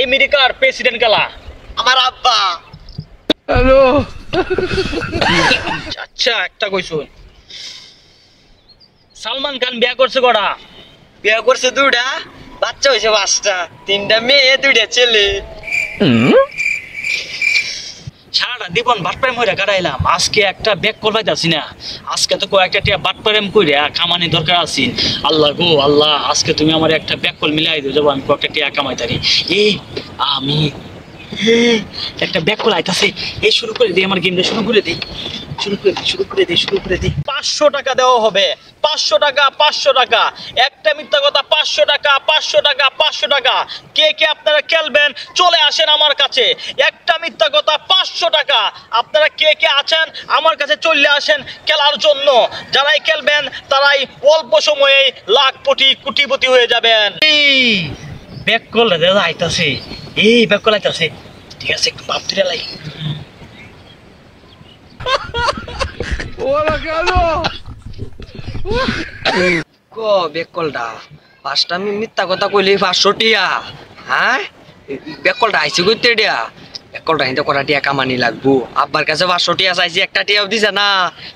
আমেরিকার প্রেসিডেন্ট কালা? আমার আব্বা। হ্যালো। আচ্ছা একটা কইছুন। সালমান খান বিয়া করছে কটা? বিয়ে করছে দুটা, বাচ্চা হয়েছে 5টা, 3টা মেয়ে 2টা ছেলে। সারাটা জীবন বাটপারেম হইরা কাটাইলাম, আজকে একটা ব্যাক কল পাইতাছি না। আজকে তো কয়েকটা টিয়া বাটপারেম কইরা কামানি দরকার আছিন। আল্লাহ গো আল্লাহ, আজকে তুমি আমার একটা ব্যাক কল মিলাই দিও, যাবো আমি কয়েকটা টিয়া কামাইতারি। এই আমি একটা ব্যাক কল আইতাছে, এই শুরু করে দিই, আমার গেমটা শুরু করে দিই, শুরু করে দিই। 500 টাকা দেওয়া হবে, 500 টাকা, 500 টাকা। একটা মিথ্যা কথা, 500 টাকা, 500 টাকা, 500 টাকা। কে কে আপনারা খেলবেন চলে আসেন আমার কাছে। একটা মিথ্যা কথা, 500 টাকা। আপনারা কে কে আছেন আমার কাছে চলে আসেন খেলার জন্য। যারাই খেলবেন তারাই অল্প সময়ে লাখপতি কোটিপতি হয়ে যাবেন। এই ব্যাক কল আইতাছে, এই ব্যাক কল আইতাছে। ঠিক আছে, একটু ভাব ধরে লাই। ওরা গেল। ক বেকলটা 5টা মিথ্যা কথা কইলি 500 টিয়া। হ্যাঁ, বেকলটা আইছে কইতে দিয়া। বেকলটা হিন্দে কটা টিয়া কামানি লাগবো। আব্বার কাছে 500 টিয়া চাইছি, একটা টিয়াও দিছে না।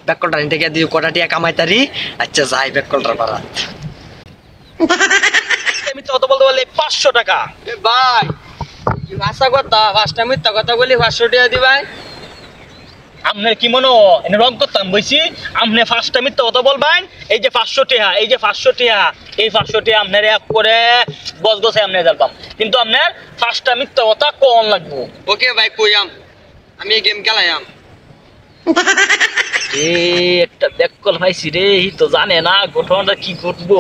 বেকলটা হিন্দে কে দিও কটা টিয়া কামাইতারি। আচ্ছা যাই বেকলটার পারাত। মিথ্যা কথা বলতে পারলে 500 টাকা। এ ভাই, কি ভাষা কথা? 5টা মিথ্যা কথা কইলি 500 টিয়া দিবাই। আপনার কি মনে এনে রং করতাম বইছি? আপনি 5টা মিথ্যা কথা বলবেন, এই যে 500 টাকা, এই যে 500 টাকা, এই 500 টাকা আপনার এক করে গছ আপনি জানতাম। কিন্তু আপনার 5টা মিথ্যা কথা কোন লাগবো। ওকে ভাই কইয়াম, আমি গেম খেলাইয়াম। একটা ব্যাক কল পাইছি রে, ই তো জানে না ঘটনাটা কি ঘটবো।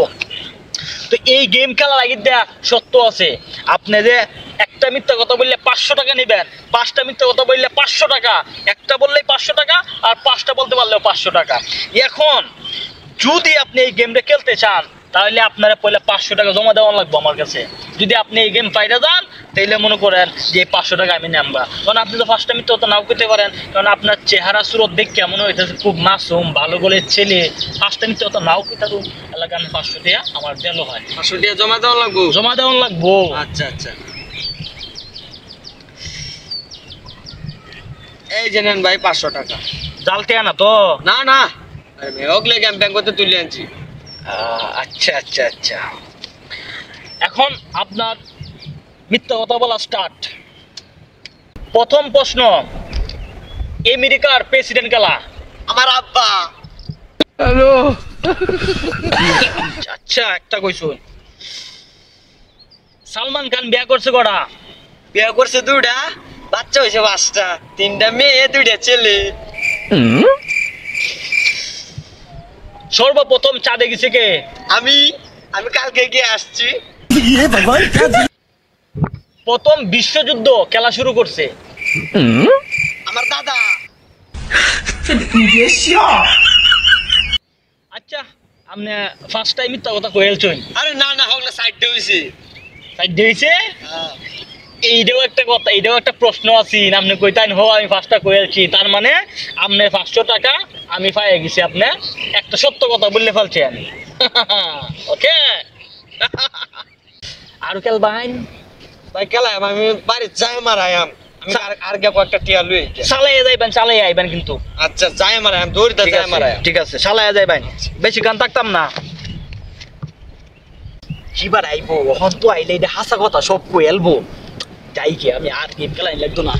তো এই গেম খেলা লাগি দেয়া সত্য আছে। আপনি যে একটা মিথ্যা কথা বললে 500 টাকা নেবেন, 5টা মিথ্যা কথা বললে 500 টাকা, একটা বললেই 500 টাকা, আর 5টা বলতে পারলেও 500 টাকা। এখন যদি আপনি এই গেমটা খেলতে চান তাহলে আপনারা পয়লা 500 টাকা জমা দেওয়া লাগবে আমার কাছে। যদি আপনি এই গেম পাইরা যান তাহলে মনে করেন যে 500 টাকা আমি নামবা। কারণ আপনি তো 5টা মিথ্যা কথা নাও করতে পারেন, কারণ আপনার চেহারা সুরত দেখে কেমন হইতেছে খুব মাসুম ভালো বলের ছেলে। 5টা মিথ্যা কথা নাও করতে পারুন, এলাকা আমি 500 টাকা আমার দেওয়া হয়। 500 টিয়া জমা দেওয়া লাগবো। জমা দেওয়া লাগবো। আচ্ছা আচ্ছা, এই যে নেন ভাই 500 টাকা। জালতে আনা তো? না না, ওগলে গেম ব্যাংক করতে তুলে আনছি। আচ্ছা আচ্ছা আচ্ছা, এখন আপনার মিথ্যা কথা বলা স্টার্ট। প্রথম প্রশ্ন, আমেরিকার প্রেসিডেন্ট কালা? আমার আব্বা। হ্যালো। আচ্ছা একটা কইছুন। সালমান খান বিয়া করছে কটা? বিয়ে করছে দুটা, বাচ্চা হয়েছে 5টা, 3টা মেয়ে 2টা ছেলে। সর্বপ্রথম চাঁদে গেছে কে? আমি আমি কালকে গিয়ে আসছি। প্রথম বিশ্বযুদ্ধ খেলা শুরু করছে? আমার দাদা। আচ্ছা আপনি ফার্স্ট টাইম মিথ্যা কথা কইলছেন? আরে না না, হগলে সাইড হইছে। সাইড দিয়েছে? এইটাও একটা কথা, এইটাও একটা প্রশ্ন আছে। আপনি কইতেন হো আমি 5টা কইলছি, তার মানে আপনি 500 টাকা আমি পাইয়ে গেছি। আপনি একটা সত্য কথা বললে ফেলছেন। ওকে। আর খেলবাইন ভাই খেলাম, আমি বাড়ি যাই মারায়াম। আমি আর গে কয়েকটা টিয়া লই। চালাইয়া যাইবেন, চালাইয়া আইবেন কিন্তু। আচ্ছা যাই মারায়াম, দৌড়তে যাই মারায়াম। ঠিক আছে চালাইয়া যাইবেন, বেশি গান থাকতাম না। কিবার আইবো হন তো, আইলে এটা হাসা কথা সব কই এলবো। যাই কি আমি আর গেম খেলাই লাগতো না।